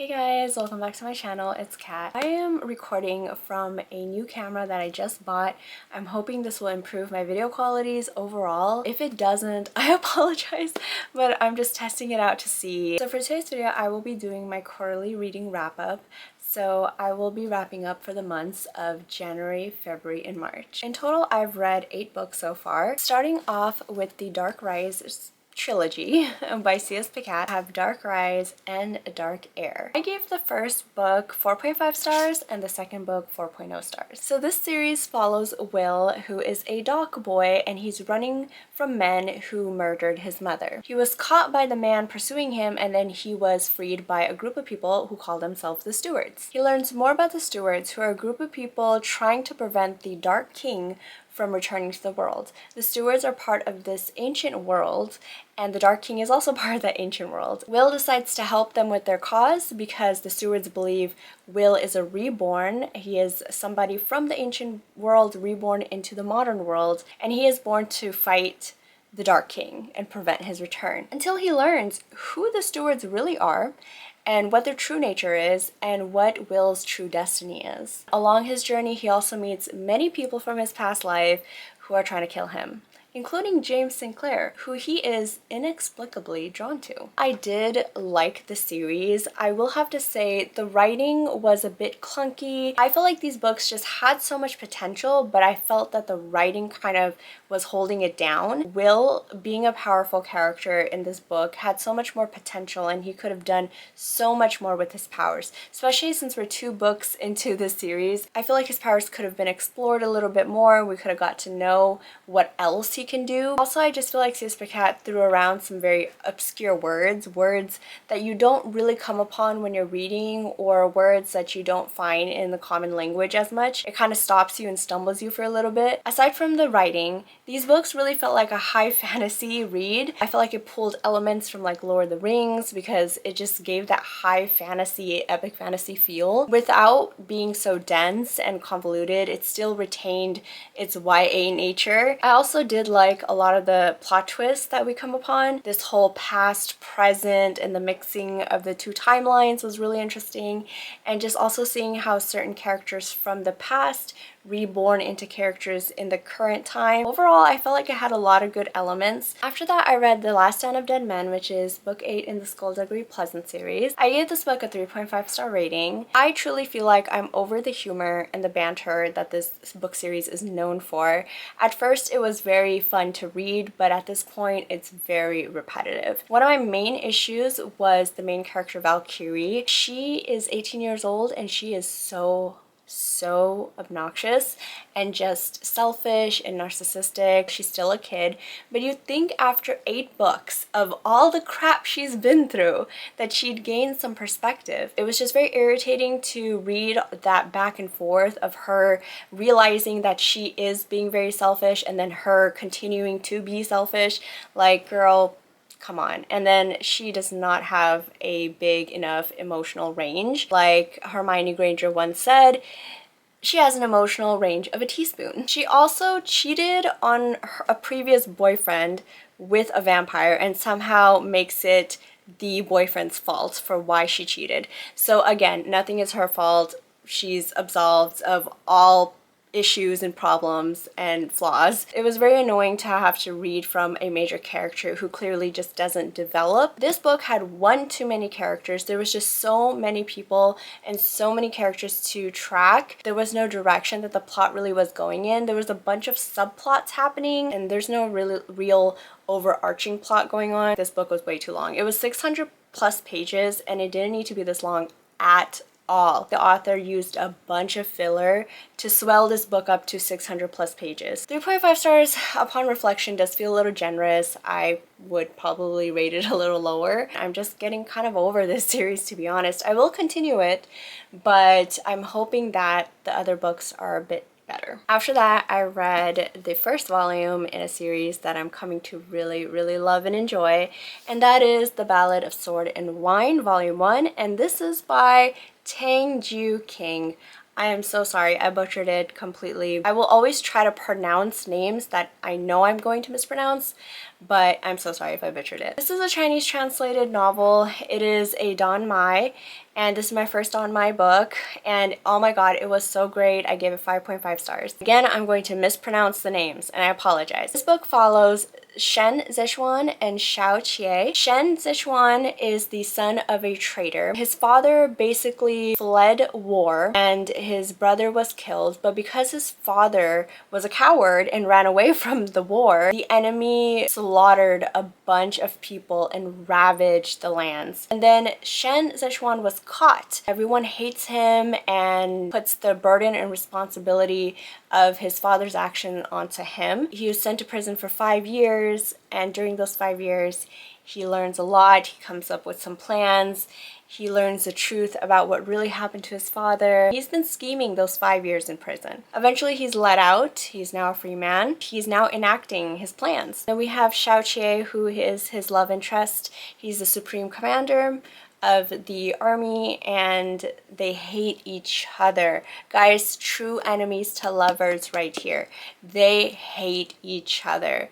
guys, welcome back to my channel. It's Kat. I am recording from a new camera that I just bought. I'm hoping this will improve my video qualities overall. If it doesn't, I apologize, but I'm just testing it out to see. So for today's video, I will be doing my quarterly reading wrap-up. So I will be wrapping up for the months of January, February, and March. In total, I've read 8 books so far, starting off with the Dark Rise trilogy by C.S. Pacat. I have Dark Rise and Dark Air. I gave the first book 4.5 stars and the second book 4.0 stars. So this series follows Will, who is a dock boy, and he's running from men who murdered his mother. He was caught by the man pursuing him, and then he was freed by a group of people who call themselves the Stewards. He learns more about the Stewards, who are a group of people trying to prevent the Dark King from returning to the world. The Stewards are part of this ancient world, and the Dark King is also part of that ancient world. Will decides to help them with their cause because the Stewards believe Will is a reborn. He is somebody from the ancient world reborn into the modern world, and he is born to fight the Dark King and prevent his return. Until he learns who the Stewards really are, and what their true nature is, and what Will's true destiny is. Along his journey, he also meets many people from his past life who are trying to kill him, including James Sinclair, who he is inexplicably drawn to. I did like the series. I will have to say the writing was a bit clunky. I feel like these books just had so much potential, but I felt that the writing kind of was holding it down. Will, being a powerful character in this book, had so much more potential, and he could have done so much more with his powers, especially since we're 2 books into this series. I feel like his powers could have been explored a little bit more. We could have got to know what else he can do. Also, I just feel like C.S. Pacat threw around some very obscure words that you don't really come upon when you're reading, or words that you don't find in the common language as much. It kind of stops you and stumbles you for a little bit. Aside from the writing, these books really felt like a high fantasy read. I felt like it pulled elements from like Lord of the Rings because it just gave that high fantasy, epic fantasy feel. Without being so dense and convoluted, it still retained its YA nature. I also did like a lot of the plot twists that we come upon. This whole past, present, and the mixing of the 2 timelines was really interesting, and just also seeing how certain characters from the past reborn into characters in the current time. Overall, I felt like it had a lot of good elements. After that, I read The Last Stand of Dead Men, which is book 8 in the Skullduggery Pleasant series. I gave this book a 3.5 star rating. I truly feel like I'm over the humor and the banter that this book series is known for. At first, it was very fun to read, but at this point, it's very repetitive. One of my main issues was the main character, Valkyrie. She is 18 years old, and she is so obnoxious and just selfish and narcissistic. She's still a kid, but you'd think after 8 books of all the crap she's been through that she'd gain some perspective. It was just very irritating to read that back and forth of her realizing that she is being very selfish and then her continuing to be selfish. Like, girl, come on. And then she does not have a big enough emotional range. Like Hermione Granger once said, she has an emotional range of a teaspoon. She also cheated on a previous boyfriend with a vampire and somehow makes it the boyfriend's fault for why she cheated. So again, nothing is her fault. She's absolved of all issues and problems and flaws. It was very annoying to have to read from a major character who clearly just doesn't develop. This book had one too many characters. There was just so many people and so many characters to track. There was no direction that the plot really was going in. There was a bunch of subplots happening, and there's no really real overarching plot going on. This book was way too long. It was 600 plus pages, and it didn't need to be this long at all. The author used a bunch of filler to swell this book up to 600 plus pages. 3.5 stars upon reflection does feel a little generous. I would probably rate it a little lower. I'm just getting kind of over this series, to be honest. I will continue it, but I'm hoping that the other books are a bit better. After that, I read the first volume in a series that I'm coming to really love and enjoy, and that is The Ballad of Sword and Wine, Volume 1, and this is by Tang Ju King. I am so sorry. I butchered it completely. I will always try to pronounce names that I know I'm going to mispronounce, but I'm so sorry if I butchered it. This is a Chinese translated novel. It is a Dan Mai, and this is my first Dan Mai book, and oh my god, it was so great. I gave it 5.5 stars. Again, I'm going to mispronounce the names, and I apologize. This book follows Shen Zixuan and Xiao Qie. Shen Zixuan is the son of a trader. His father basically fled war and his brother was killed, but because his father was a coward and ran away from the war, the enemy slaughtered a bunch of people and ravaged the lands. And then Shen Zixuan was caught. Everyone hates him and puts the burden and responsibility of his father's action onto him. He was sent to prison for 5 years, and during those 5 years he learns a lot. He comes up with some plans. He learns the truth about what really happened to his father. He's been scheming those 5 years in prison. Eventually he's let out. He's now a free man. He's now enacting his plans. Then we have Xiao Qie, who is his love interest. He's the supreme commander of the army, and they hate each other. Guys, true enemies to lovers right here. They hate each other,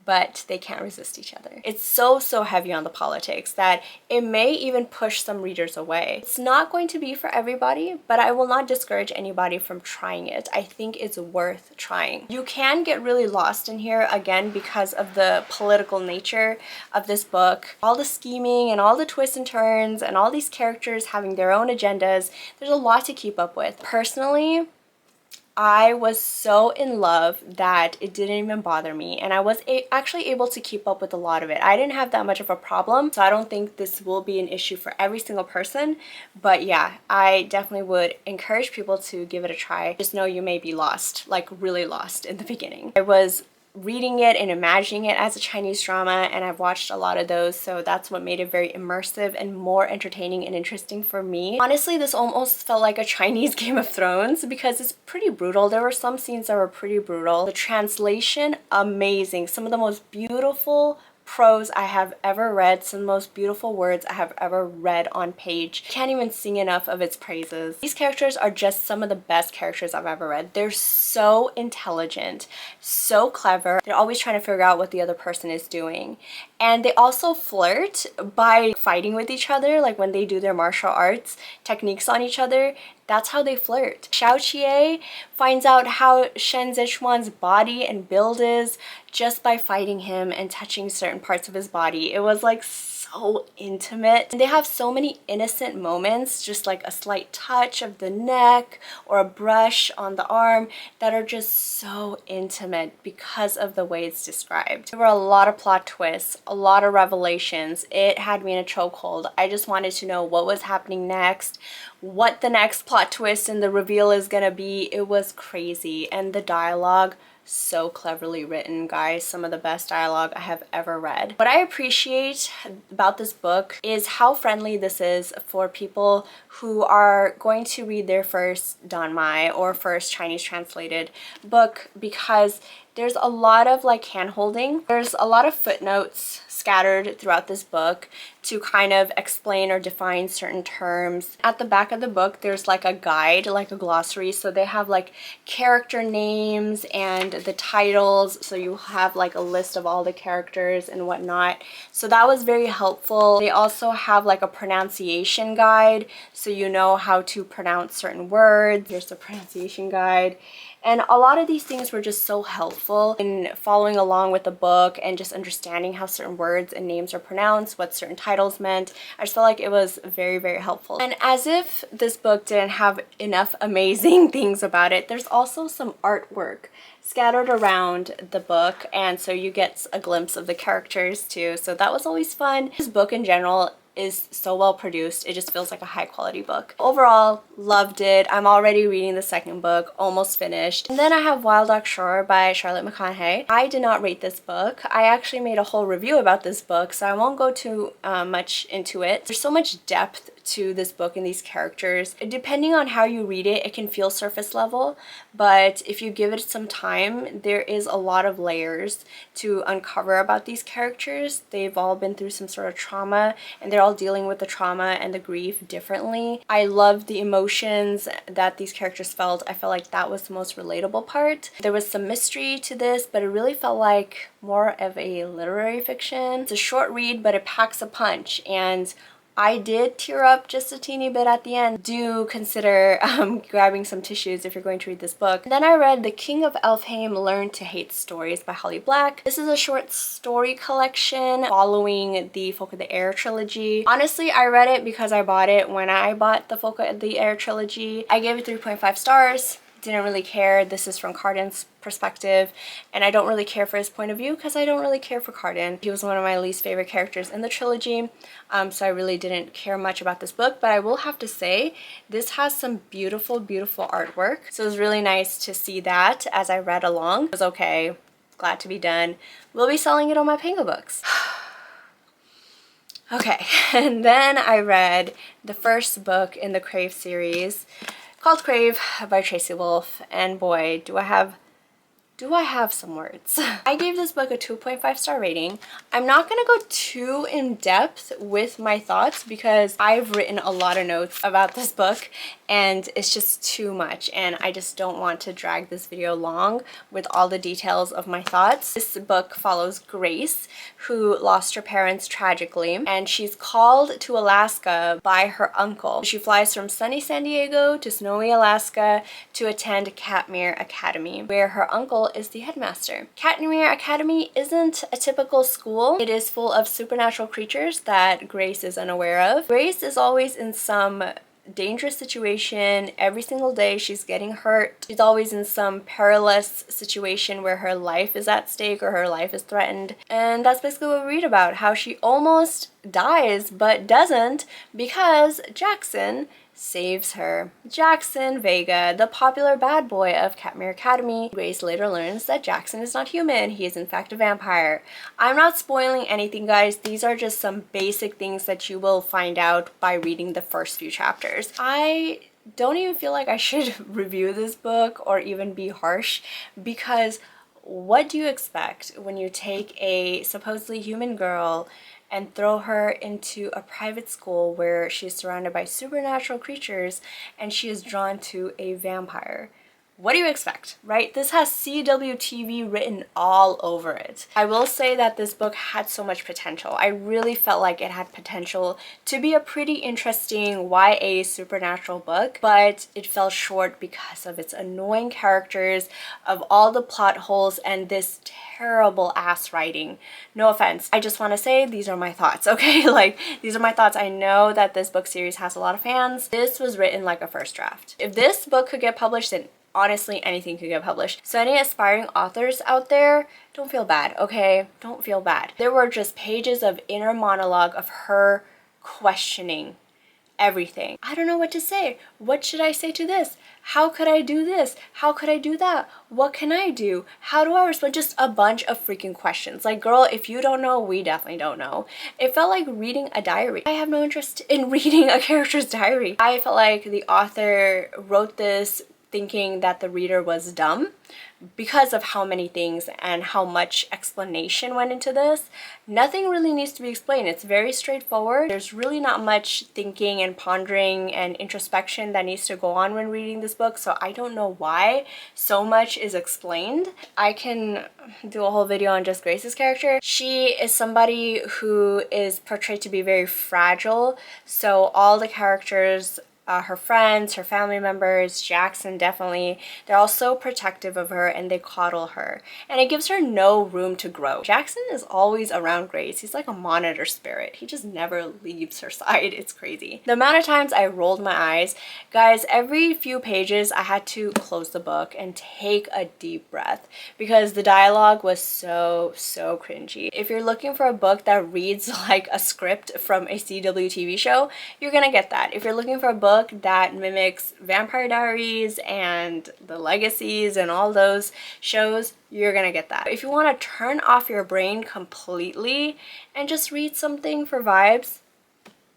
but they can't resist each other. It's so heavy on the politics that it may even push some readers away. It's not going to be for everybody, but I will not discourage anybody from trying it. I think it's worth trying. You can get really lost in here, again, because of the political nature of this book. All the scheming and all the twists and turns and all these characters having their own agendas. There's a lot to keep up with. Personally, I was so in love that it didn't even bother me, and I was actually able to keep up with a lot of it. I didn't have that much of a problem, so I don't think this will be an issue for every single person, but yeah, I definitely would encourage people to give it a try. Just know you may be lost, like really lost in the beginning. I was reading it and imagining it as a Chinese drama, and I've watched a lot of those, so that's what made it very immersive and more entertaining and interesting for me. Honestly, this almost felt like a Chinese Game of Thrones because it's pretty brutal. There were some scenes that were pretty brutal. The translation, amazing. Some of the most beautiful prose I have ever read, some of the most beautiful words I have ever read on page. Can't even sing enough of its praises. These characters are just some of the best characters I've ever read. They're so intelligent, so clever. They're always trying to figure out what the other person is doing. And they also flirt by fighting with each other, like when they do their martial arts techniques on each other. That's how they flirt. Xiao Qie finds out how Shen Zixuan's body and build is just by fighting him and touching certain parts of his body. It was like so intimate. And they have so many innocent moments, just like a slight touch of the neck or a brush on the arm, that are just so intimate because of the way it's described. There were a lot of plot twists, a lot of revelations. It had me in a chokehold. I just wanted to know what was happening next, what the next plot twist and the reveal is gonna be. It was crazy, and the dialogue, so cleverly written, guys. Some of the best dialogue I have ever read. What I appreciate about this book is how friendly this is for people who are going to read their first Dan Mai or first Chinese translated book, because there's a lot of like hand-holding. There's a lot of footnotes scattered throughout this book to kind of explain or define certain terms. At the back of the book, there's like a guide, like a glossary. So they have like character names and the titles. So you have like a list of all the characters and whatnot. So that was very helpful. They also have like a pronunciation guide, so you know how to pronounce certain words. Here's the pronunciation guide. And a lot of these things were just so helpful in following along with the book and just understanding how certain words and names are pronounced, what certain titles meant. I just felt like it was very helpful. And as if this book didn't have enough amazing things about it, there's also some artwork scattered around the book, and so you get a glimpse of the characters too. So that was always fun. This book in general is so well produced. It just feels like a high quality book. Overall, loved it. I'm already reading the second book, almost finished. And then I have Wild Duck Shore by Charlotte McConaghy. I did not rate this book. I actually made a whole review about this book, so I won't go too much into it. There's so much depth to this book and these characters. Depending on how you read it, it can feel surface level, but if you give it some time, there is a lot of layers to uncover about these characters. They've all been through some sort of trauma, and they're all dealing with the trauma and the grief differently. I love the emotions that these characters felt. I felt like that was the most relatable part. There was some mystery to this, but it really felt like more of a literary fiction. It's a short read, but it packs a punch, and I did tear up just a teeny bit at the end. Do consider grabbing some tissues if you're going to read this book. And then I read The King of Elfhame Learn to Hate Stories by Holly Black. This is a short story collection following the Folk of the Air trilogy. Honestly, I read it because I bought it when I bought the Folk of the Air trilogy. I gave it 3.5 stars. Didn't really care. This is from Cardan's perspective, and I don't really care for his point of view because I don't really care for Cardan. He was one of my least favorite characters in the trilogy, so I really didn't care much about this book, but I will have to say this has some beautiful, beautiful artwork. So it was really nice to see that as I read along. It was okay. Glad to be done. We'll be selling it on my Pango Books. Okay, and then I read the first book in the Crave series, called Crave by Tracy Wolff, and boy, do I have some words. I gave this book a 2.5 star rating. I'm not gonna go too in depth with my thoughts because I've written a lot of notes about this book and it's just too much, and I just don't want to drag this video long with all the details of my thoughts. This book follows Grace, who lost her parents tragically, and she's called to Alaska by her uncle. She flies from sunny San Diego to snowy Alaska to attend Katmere Academy, where her uncle is the headmaster. Katmere Academy isn't a typical school. It is full of supernatural creatures that Grace is unaware of. Grace is always in some dangerous situation. Every single day she's getting hurt. She's always in some perilous situation where her life is at stake or her life is threatened. And that's basically what we read about, how she almost dies but doesn't because Jackson saves her. Jackson Vega, the popular bad boy of Katmere Academy. Grace later learns that Jackson is not human. He is in fact a vampire. I'm not spoiling anything, guys. These are just some basic things that you will find out by reading the first few chapters. I don't even feel like I should review this book or even be harsh, because what do you expect when you take a supposedly human girl and throw her into a private school where she's surrounded by supernatural creatures and she is drawn to a vampire? What do you expect, right? This has CWTV written all over it. I will say that this book had so much potential. I really felt like it had potential to be a pretty interesting YA supernatural book, but it fell short because of its annoying characters, of all the plot holes, and this terrible ass writing. No offense. I just want to say these are my thoughts, okay? Like, these are my thoughts. I know that this book series has a lot of fans. This was written like a first draft. If this book could get published, then honestly, anything could get published. So any aspiring authors out there, don't feel bad, okay? Don't feel bad. There were just pages of inner monologue of her questioning everything. I don't know what to say. What should I say to this? How could I do this? How could I do that? What can I do? How do I respond? Just a bunch of freaking questions. Like, girl, if you don't know, we definitely don't know. It felt like reading a diary. I have no interest in reading a character's diary. I felt like the author wrote this thinking that the reader was dumb because of how many things and how much explanation went into this. Nothing really needs to be explained. It's very straightforward. There's really not much thinking and pondering and introspection that needs to go on when reading this book, so I don't know why so much is explained. I can do a whole video on just Grace's character. She is somebody who is portrayed to be very fragile, so all the characters, her friends, her family members, Jackson definitely, they're all so protective of her and they coddle her. And it gives her no room to grow. Jackson is always around Grace. He's like a monitor spirit. He just never leaves her side. It's crazy. The amount of times I rolled my eyes, guys, every few pages I had to close the book and take a deep breath because the dialogue was so cringy. If you're looking for a book that reads like a script from a CW TV show, you're gonna get that. If you're looking for a book that mimics Vampire Diaries and The Legacies and all those shows, you're gonna get that. If you want to turn off your brain completely and just read something for vibes,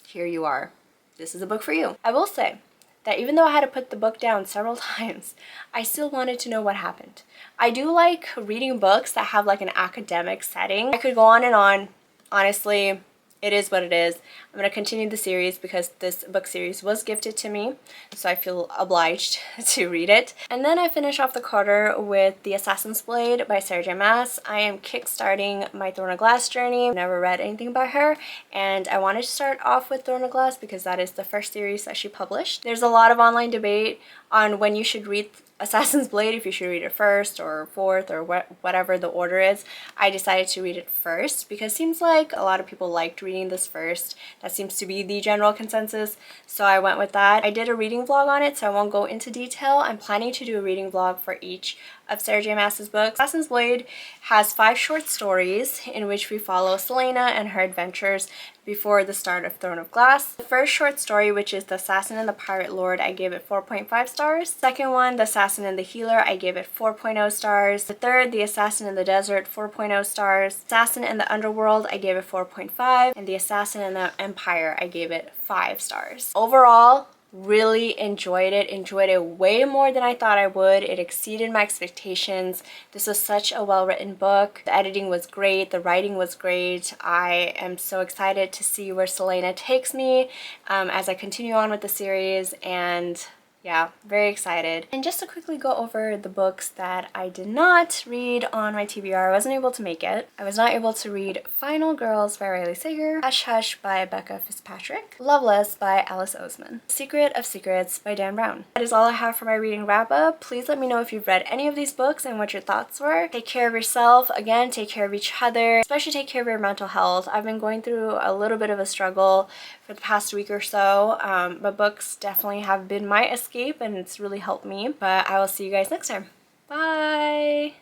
here you are. this is a book for you. I will say that even though I had to put the book down several times, I still wanted to know what happened. I do like reading books that have like an academic setting. I could go on and on. Honestly, it is what it is. I'm going to continue the series because this book series was gifted to me, so I feel obliged to read it. And then I finish off the quarter with The Assassin's Blade by Sarah J Maas. I am kickstarting my Throne of Glass journey. I've never read anything by her, and I wanted to start off with Throne of Glass because that is the first series that she published. There's a lot of online debate on when you should read Assassin's Blade, if you should read it first or fourth or whatever the order is. I decided to read it first because it seems like a lot of people liked reading this first. That seems to be the general consensus, so I went with that. I did a reading vlog on it, so I won't go into detail. I'm planning to do a reading vlog for each of Sarah J Maas's books. Assassin's Blade has 5 short stories in which we follow Celaena and her adventures before the start of Throne of Glass. The first short story, which is The Assassin and the Pirate Lord, I gave it 4.5 stars. Second one, The Assassin and the Healer, I gave it 4.0 stars. The third, The Assassin in the Desert, 4.0 stars. Assassin in the Underworld, I gave it 4.5. And The Assassin in the Empire, I gave it 5 stars. Overall, really enjoyed it way more than I thought I would. It exceeded my expectations. This was such a well-written book. The editing was great, the writing was great. I am so excited to see where Celaena takes me as I continue on with the series, and yeah, very excited. And just to quickly go over the books that I did not read on my TBR, I wasn't able to make it. I was not able to read Final Girls by Riley Sager, Hush Hush by Becca Fitzpatrick, Loveless by Alice Oseman, Secret of Secrets by Dan Brown. That is all I have for my reading wrap-up. Please let me know if you've read any of these books and what your thoughts were. Take care of yourself. Again, take care of each other. Especially take care of your mental health. I've been going through a little bit of a struggle for the past week or so, but books definitely have been my escape and it's really helped me. But I will see you guys next time. Bye!